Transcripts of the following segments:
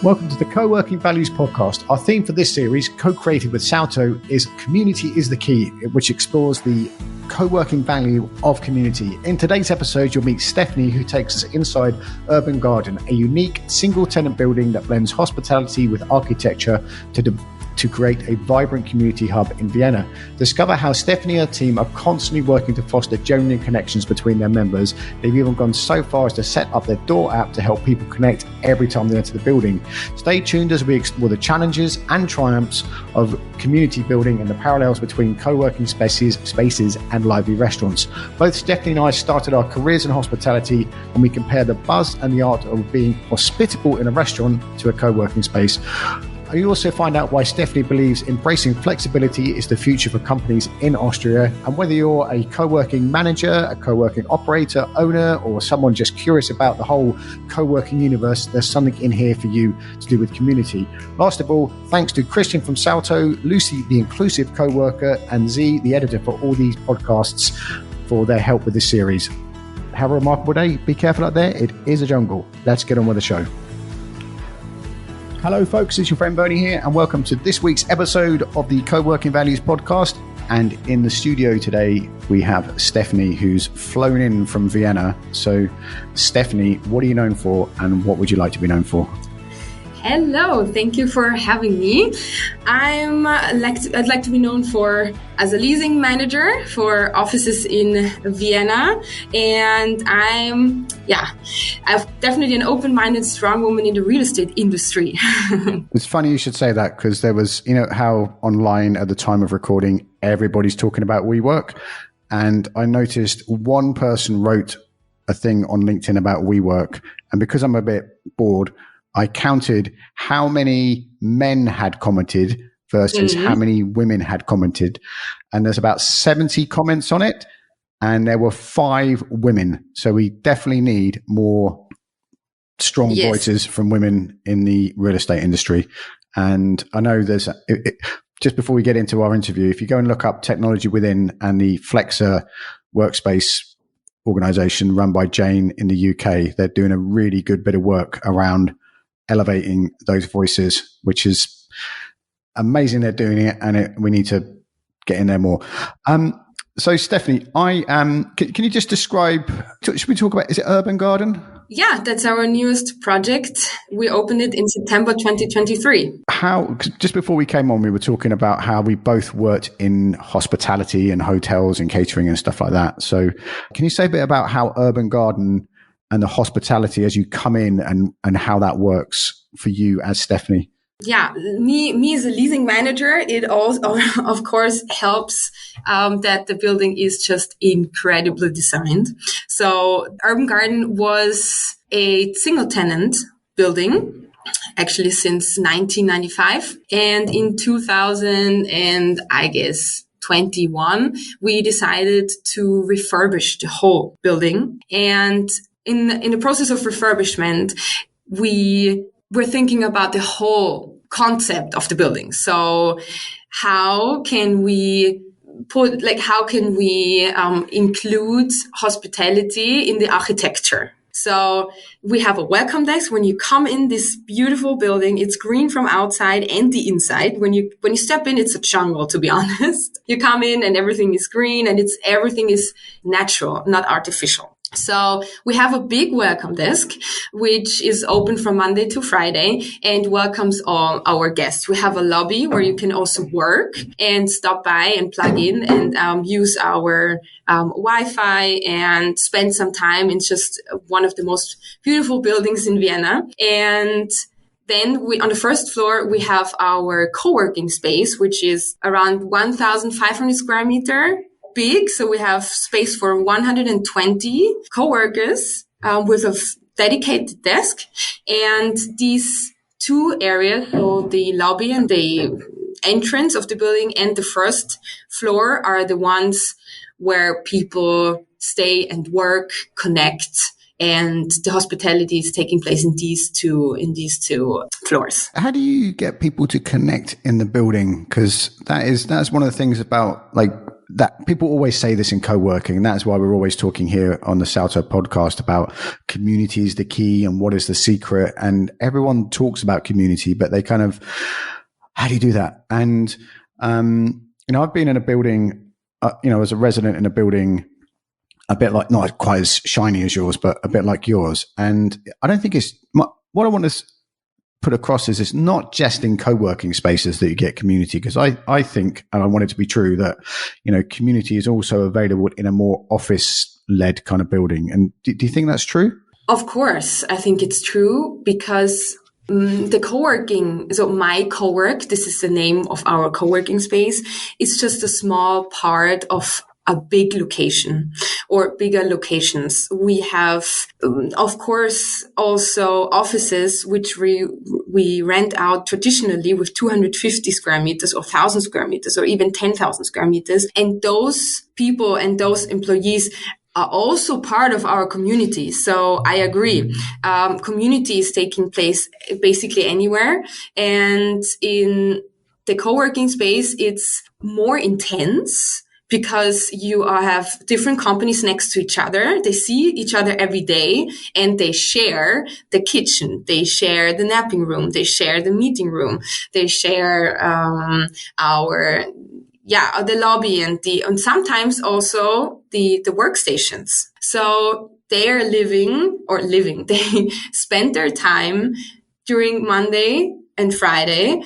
Welcome to the Co-working Values podcast. Our theme for this series, co-created with Salto, is Community is the Key, which explores the co-working value of community. In today's episode, you'll meet Stefanie, who takes us inside Urban Garden, a unique single-tenant building that blends hospitality with architecture to create a vibrant community hub in Vienna. Discover how Stefanie and her team are constantly working to foster genuine connections between their members. They've even gone so far as to set up their door app to help people connect every time they enter the building. Stay tuned as we explore the challenges and triumphs of community building and the parallels between co-working spaces and lively restaurants. Both Stefanie and I started our careers in hospitality, and we compare the buzz and the art of being hospitable in a restaurant to a co-working space. You also find out why Stefanie believes embracing flexibility is the future for companies in Austria. And whether you're a co-working manager, a co-working operator, owner, or someone just curious about the whole co-working universe, there's something in here for you to do with community. Last of all, thanks to Christian from Salto, Lucy, the inclusive co-worker, and Z, the editor for all these podcasts, for their help with this series. Have a remarkable day. Be careful out there. It is a jungle. Let's get on with the show. Hello folks, it's your friend Bernie here, and welcome to this week's episode of the Co-working Values podcast. And in the studio today, we have Stefanie, who's flown in from Vienna. So Stefanie, what are you known for, and what would you like to be known for? Hello, thank you for having me. I'd like to be known as a leasing manager for offices in Vienna, and I'm definitely an open-minded, strong woman in the real estate industry. It's funny you should say that, because there was, how online at the time of recording, everybody's talking about WeWork, and I noticed one person wrote a thing on LinkedIn about WeWork, and because I'm a bit bored, I counted how many men had commented versus how many women had commented. And there's about 70 comments on it. And there were 5 women. So we definitely need more strong voices from women in the real estate industry. And I know there's, just before we get into our interview, if you go and look up Technology Within and the Flexer workspace organization run by Jane in the UK, they're doing a really good bit of work around elevating those voices, which is amazing. They're doing it, and we need to get in there more. So Stefanie, can you just describe, should we talk about, is it Urban Garden? Yeah, that's our newest project. We opened it in September 2023. Just before we came on, we were talking about how we both worked in hospitality and hotels and catering and stuff like that. So can you say a bit about how Urban Garden and the hospitality as you come in and how that works for you as Stefanie? Yeah, me as a leasing manager, it also, of course, helps that the building is just incredibly designed. So Urban Garden was a single tenant building, actually since 1995. And in 2021, we decided to refurbish the whole building. And in the process of refurbishment, we were thinking about the whole concept of the building. So how can we include hospitality in the architecture? So we have a welcome desk. When you come in this beautiful building, it's green from outside and the inside. When you step in, it's a jungle, to be honest. You come in and everything is green, and everything is natural, not artificial. So we have a big welcome desk, which is open from Monday to Friday and welcomes all our guests. We have a lobby where you can also work and stop by and plug in and use our Wi-Fi and spend some time in just one of the most beautiful buildings in Vienna. And then on the first floor, we have our co-working space, which is around 1,500 square meter. Big, so we have space for 120 co-workers with a dedicated desk. And these 2 areas, so the lobby and the entrance of the building and the first floor, are the ones where people stay and work, connect, and the hospitality is taking place in these two floors. How do you get people to connect in the building? Because that's one of the things about, like, that people always say this in co-working, and that's why we're always talking here on the Salto podcast about community is the key and what is the secret. And everyone talks about community, but they kind of, how do you do that? And, I've been in a building, as a resident in a building, a bit like, not quite as shiny as yours, but a bit like yours. And I don't think what I want to put across is it's not just in co-working spaces that you get community, because I think, and I want it to be true, that, community is also available in a more office-led kind of building. And do you think that's true? Of course, I think it's true, because the co-working, so my co-work, this is the name of our co-working space, it's just a small part of a big location or bigger locations. We have, of course, also offices which we rent out traditionally with 250 square meters or 1,000 square meters or even 10,000 square meters. And those people and those employees are also part of our community. So I agree. Community is taking place basically anywhere. And in the co-working space, it's more intense, because you have different companies next to each other. They see each other every day, and they share the kitchen. They share the napping room. They share the meeting room. They share the lobby and sometimes also the workstations. So they are they spend their time during Monday and Friday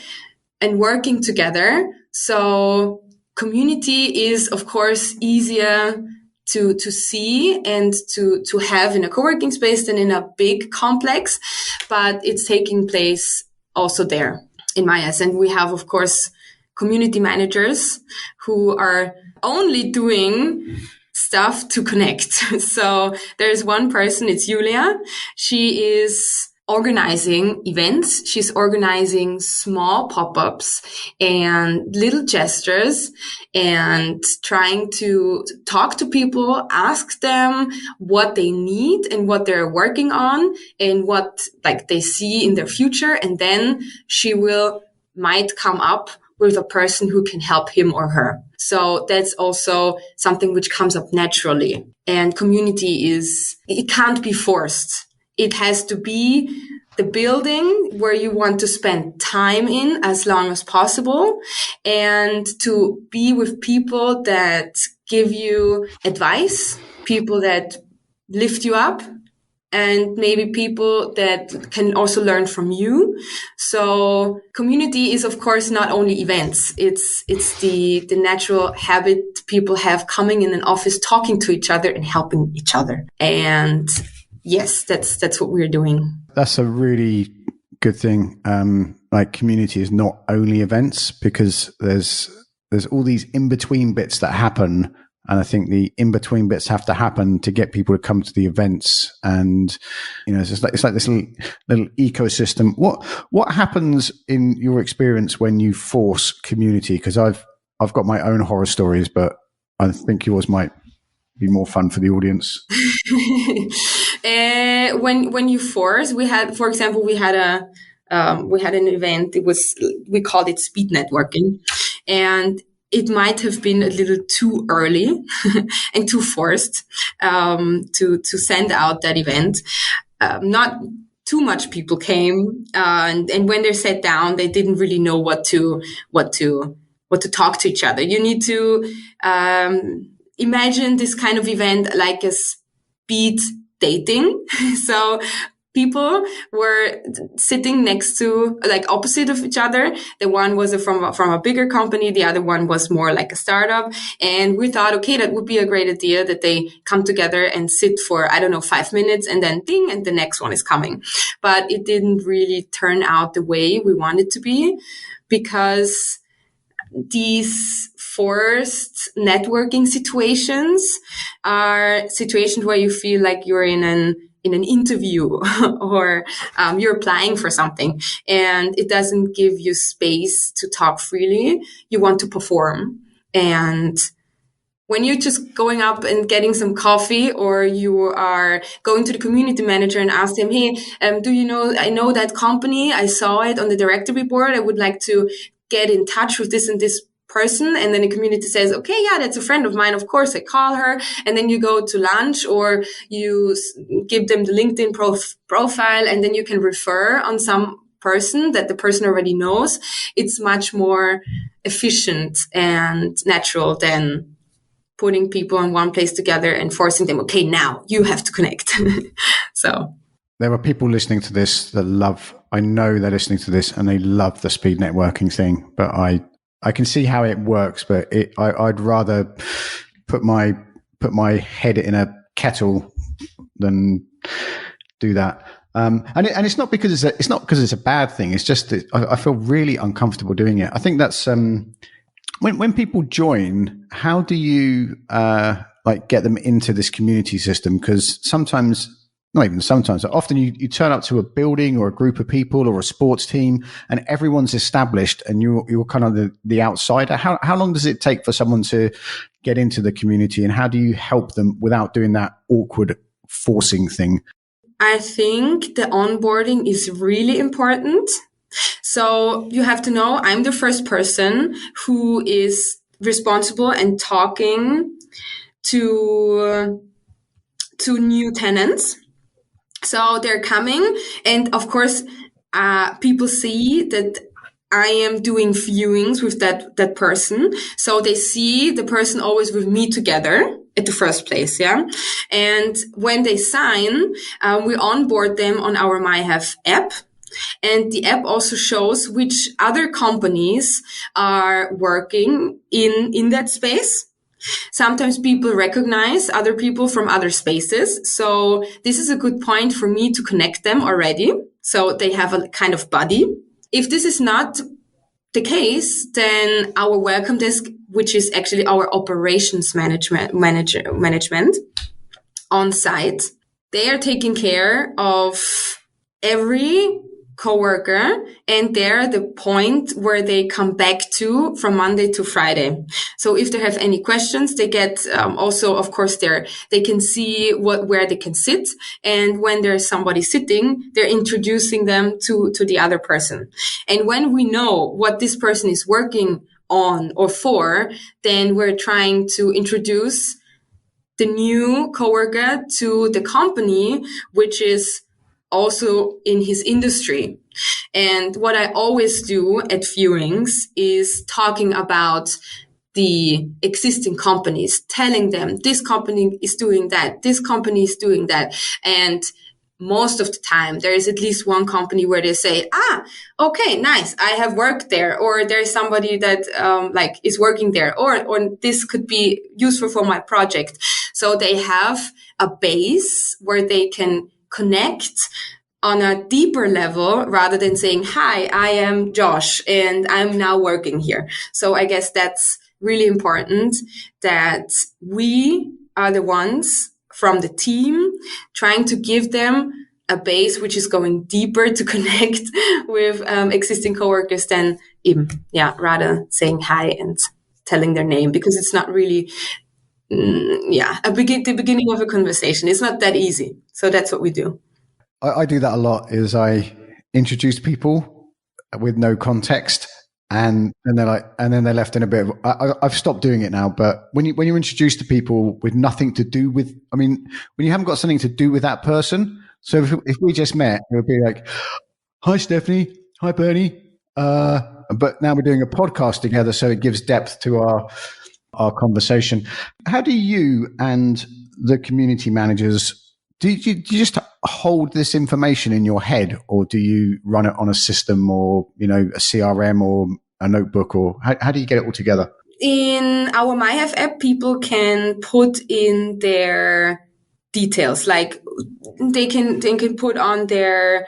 and working together. So community is, of course, easier to see and to have in a co-working space than in a big complex, but it's taking place also there in my eyes. And we have, of course, community managers who are only doing stuff to connect. So there's one person, it's Julia. She is organizing events. She's organizing small pop-ups and little gestures and trying to talk to people, ask them what they need and what they're working on and what they see in their future. And then she might come up with a person who can help him or her. So that's also something which comes up naturally. And community it can't be forced. It has to be the building where you want to spend time in as long as possible, and to be with people that give you advice, people that lift you up, and maybe people that can also learn from you. So community is, of course, not only events. It's the natural habit people have coming in an office, talking to each other and helping each other. And yes, that's what we're doing. That's a really good thing. Community is not only events, because there's all these in-between bits that happen. And I think the in-between bits have to happen to get people to come to the events. And, it's like this little ecosystem. What happens in your experience when you force community? Because I've got my own horror stories, but I think yours might be more fun for the audience. When you force, we had an event. We called it speed networking, and it might have been a little too early and too forced to send out that event. Not too much people came, and when they sat down, they didn't really know what to talk to each other. You need to imagine this kind of event like a speed dating. So people were sitting next to, opposite of each other. The one was from a bigger company. The other one was more like a startup. And we thought, okay, that would be a great idea that they come together and sit for, 5 minutes, and then ding, and the next one is coming. But it didn't really turn out the way we wanted to be, because these forced networking situations are situations where you feel like you're in an interview or you're applying for something, and it doesn't give you space to talk freely. You want to perform. And when you're just going up and getting some coffee, or you are going to the community manager and ask them, hey, I know that company. I saw it on the directory board. I would like to get in touch with this and this person, and then the community says, okay, yeah, that's a friend of mine, of course I call her, and then you go to lunch or you give them the LinkedIn profile, and then you can refer on some person that the person already knows. It's much more efficient and natural than putting people in one place together and forcing them, okay, now you have to connect. So there are people listening to this that I know they're listening to this and they love the speed networking thing, but I can see how it works, but I'd rather put my head in a kettle than do that. And it's not because it's a bad thing. It's just that I feel really uncomfortable doing it. I think that's when people join, how do you get them into this community system? Because sometimes. Not even sometimes. Often you turn up to a building or a group of people or a sports team and everyone's established and you're kind of the outsider. How long does it take for someone to get into the community, and how do you help them without doing that awkward forcing thing? I think the onboarding is really important. So you have to know I'm the first person who is responsible and talking to new tenants. So they're coming, and of course, people see that I am doing viewings with that person. So they see the person always with me together at the first place. Yeah. And when they sign, we onboard them on our MyHave app. And the app also shows which other companies are working in that space. Sometimes people recognize other people from other spaces. So this is a good point for me to connect them already. So they have a kind of buddy. If this is not the case, then our welcome desk, which is actually our operations management on site, they are taking care of every coworker, and they're the point where they come back to from Monday to Friday. So if they have any questions, they get also, of course, they can see where they can sit, and when there's somebody sitting, they're introducing them to the other person. And when we know what this person is working on or for, then we're trying to introduce the new coworker to the company, which is also in his industry. And what I always do at viewings is talking about the existing companies, telling them this company is doing that, this company is doing that. And most of the time, there is at least one company where they say, okay, nice, I have worked there, or there's somebody that is working there, or this could be useful for my project. So they have a base where they can connect on a deeper level rather than saying, hi, I am Josh and I'm now working here. So I guess that's really important that we are the ones from the team trying to give them a base which is going deeper to connect with existing coworkers than rather saying hi and telling their name, because it's not really the beginning of a conversation. It's not that easy. So that's what we do. I do that a lot. Is I introduce people with no context, and then they're left in a bit of. I've stopped doing it now, but when you introduce to people with nothing to do with, when you haven't got something to do with that person. So if we just met, it would be like, "Hi, Stefanie. Hi, Bernie." But now we're doing a podcast together, so it gives depth to our conversation. How do you and the community managers? Do you just hold this information in your head, or do you run it on a system or, a CRM or a notebook, or how do you get it all together? In our MyHave app, people can put in their details, like they can put on their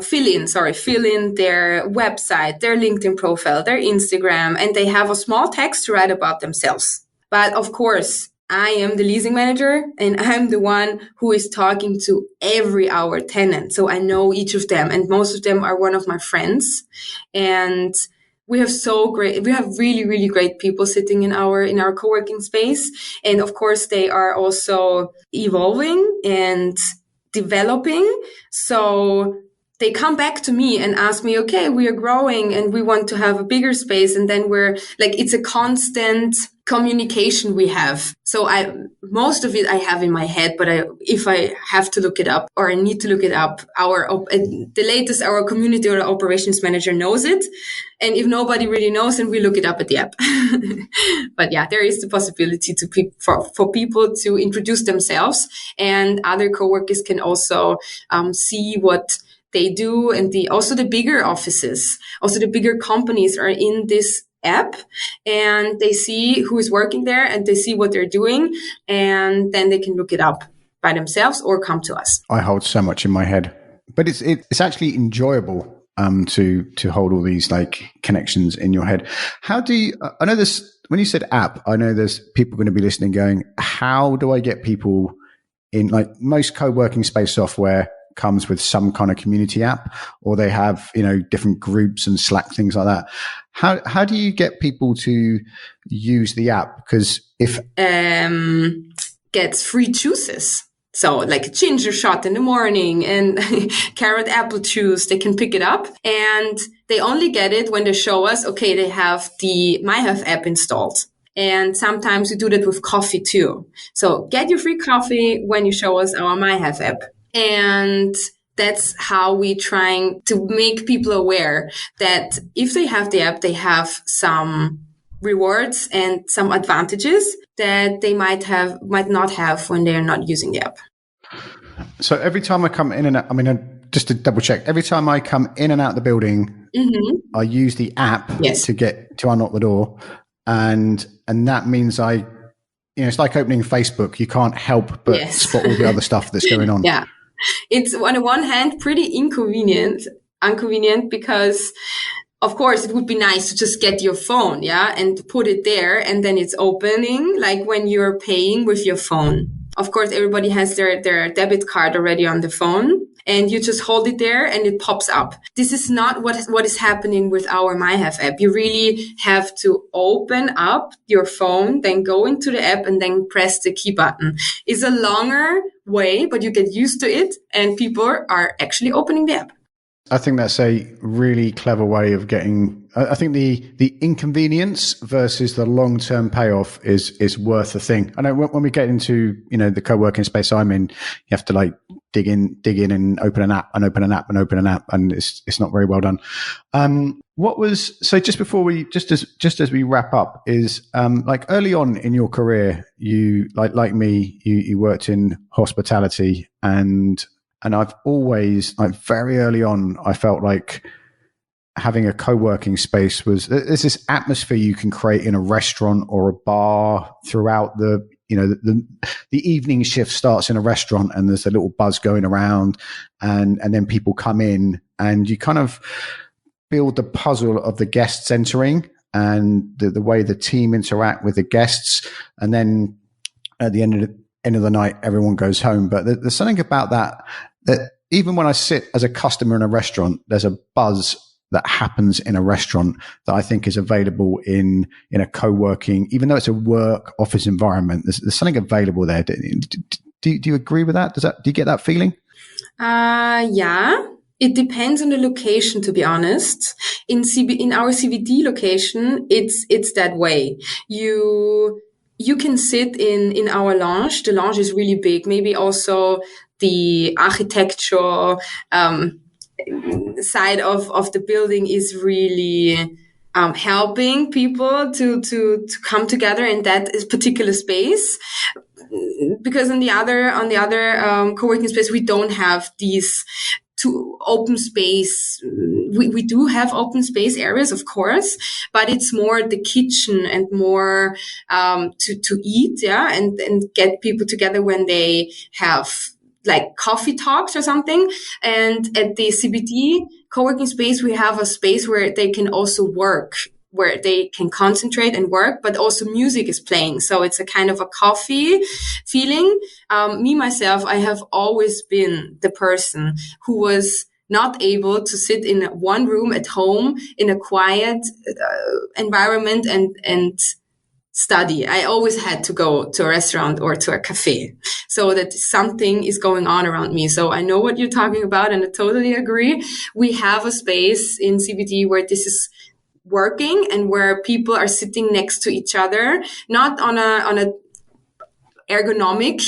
fill in their website, their LinkedIn profile, their Instagram, and they have a small text to write about themselves. But of course, I am the leasing manager, and I'm the one who is talking to every our tenant. So I know each of them, and most of them are one of my friends. And we have really, really great people sitting in our co-working space. And of course, they are also evolving and developing. So they come back to me and ask me, okay, we are growing and we want to have a bigger space. And then we're like, it's a constant communication we have. So most of it I have in my head, but if I have to look it up or I need to look it up, the latest, our community or operations manager knows it. And if nobody really knows, then we look it up at the app. But yeah, there is the possibility for people to introduce themselves, and other coworkers can also see what they do, and also the bigger offices, also the bigger companies are in this app, and they see who is working there and they see what they're doing, and then they can look it up by themselves or come to us. I hold so much in my head, but it's actually enjoyable to hold all these like connections in your head. How do you, I know this, when you said app, I know there's people going to be listening going, how do I get people in? Like most co-working space software comes with some kind of community app, or they have, different groups and Slack, things like that. How do you get people to use the app? Because if gets free juices. So like a ginger shot in the morning and carrot apple juice, they can pick it up, and they only get it when they show us, okay, they have the MyHealth app installed. And sometimes we do that with coffee too. So get your free coffee when you show us our MyHealth app. And that's how we trying to make people aware that if they have the app, they have some rewards and some advantages that they might not have when they're not using the app. So every time I come in and out, just to double check, every time I come in and out the building, I use the app to unlock the door. And that means it's like opening Facebook. You can't help but spot all the other stuff that's going on. Yeah. It's on the one hand pretty inconvenient because of course it would be nice to just get your phone, and put it there, and then it's opening like when you're paying with your phone. Of course, everybody has their debit card already on the phone, and you just hold it there and it pops up. This is not what is happening with our MyHealth app. You really have to open up your phone, then go into the app and then press the key button. It's a longer way, but you get used to it, and people are actually opening the app. I think that's a really clever way of getting, I think the inconvenience versus the long-term payoff is worth a thing. I know when we get into, the co-working space I'm in, you have to like dig in and open an app, and it's not very well done. So just before just as we wrap up is, like early on in your career, you like me, you worked in hospitality, and I've always, like very early on, I felt like having a co-working space there's this atmosphere you can create in a restaurant or a bar throughout the evening shift starts in a restaurant, and there's a little buzz going around, and then people come in, and you kind of build the puzzle of the guests entering and the way the team interact with the guests. And then at the end of the night, everyone goes home. But there's something about that even when I sit as a customer in a restaurant, there's a buzz that happens in a restaurant that I think is available in a co-working, even though it's a work office environment. There's something available there. Do you agree with that? Do you get that feeling? Yeah. It depends on the location, to be honest. In our CBD location, it's that way. You can sit in our lounge. The lounge is really big. Maybe also the architecture side of the building is really helping people to come together in that particular space. Because on the other co-working space, we don't have these to open space. We do have open space areas, of course, but it's more the kitchen and more to eat, and get people together when they have like coffee talks or something. And at the CBD co-working space, we have a space where they can also work, where they can concentrate and work, but also music is playing. So it's a kind of a coffee feeling. Me, myself, I have always been the person who was not able to sit in one room at home in a quiet environment and study. I always had to go to a restaurant or to a cafe so that something is going on around me. So I know what you're talking about, and I totally agree. We have a space in CBD where this is working and where people are sitting next to each other, not on a ergonomic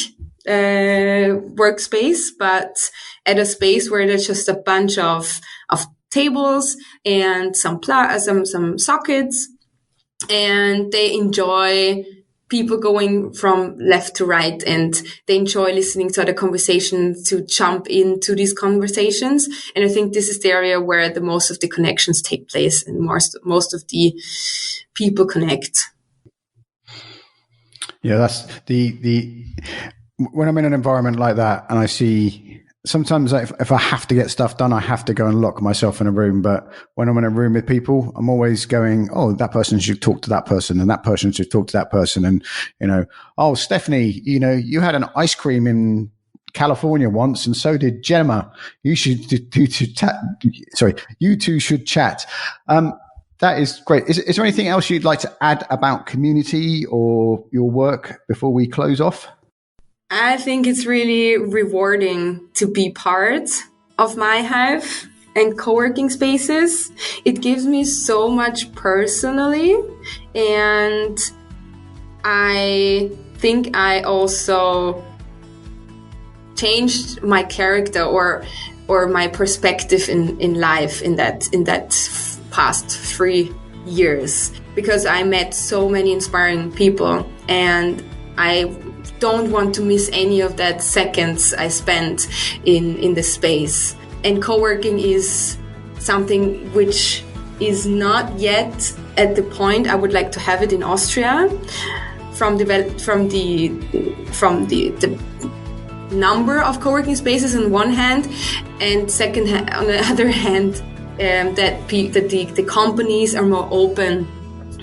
workspace, but at a space where there's just a bunch of tables and some sockets, and they enjoy people going from left to right, and they enjoy listening to other conversations, to jump into these conversations. And I think this is the area where the most of the connections take place and most of the people connect. Yeah, that's when I'm in an environment like that and I see, sometimes if I have to get stuff done, I have to go and lock myself in a room. But when I'm in a room with people, I'm always going, oh, that person should talk to that person, and that person should talk to that person. And, oh, Stefanie, you had an ice cream in California once, and so did Gemma. You two should chat. That is great. Is there anything else you'd like to add about community or your work before we close off? I think it's really rewarding to be part of my hive and co-working spaces. It gives me so much personally, and I think I also changed my character or my perspective in life in that past 3 years, because I met so many inspiring people, and I don't want to miss any of that seconds I spent in the space. And co-working is something which is not yet at the point I would like to have it in Austria, from the number of co-working spaces on one hand, and on the other hand, that the companies are more open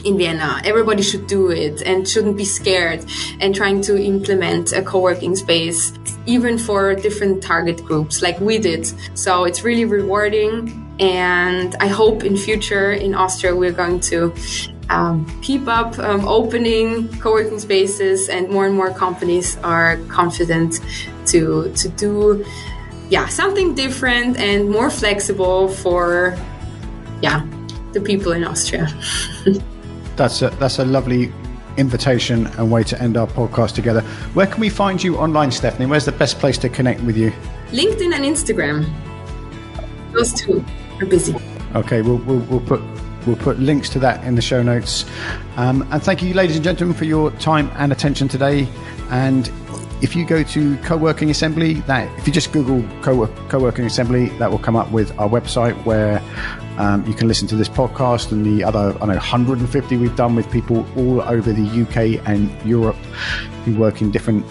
in Vienna. Everybody should do it and shouldn't be scared and trying to implement a co-working space, even for different target groups like we did. So it's really rewarding, and I hope in future in Austria we're going to keep up opening co-working spaces, and more companies are confident to do something different and more flexible for the people in Austria. That's a lovely invitation and way to end our podcast together. Where can we find you online, Stefanie? Where's the best place to connect with you? LinkedIn and Instagram. Those two are busy. Okay, we'll put links to that in the show notes. And thank you, ladies and gentlemen, for your time and attention today. And if you go to Co-working Assembly, if you just Google Co-working Assembly, that will come up with our website where you can listen to this podcast and the other 150 we've done with people all over the UK and Europe who work in different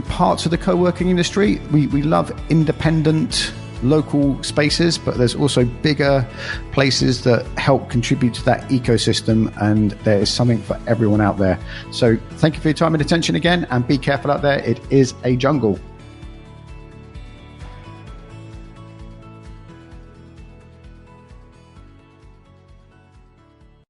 parts of the co-working industry. We love independent local spaces, but there's also bigger places that help contribute to that ecosystem, and there is something for everyone out there. So thank you for your time and attention again, and be careful out there. It is a jungle.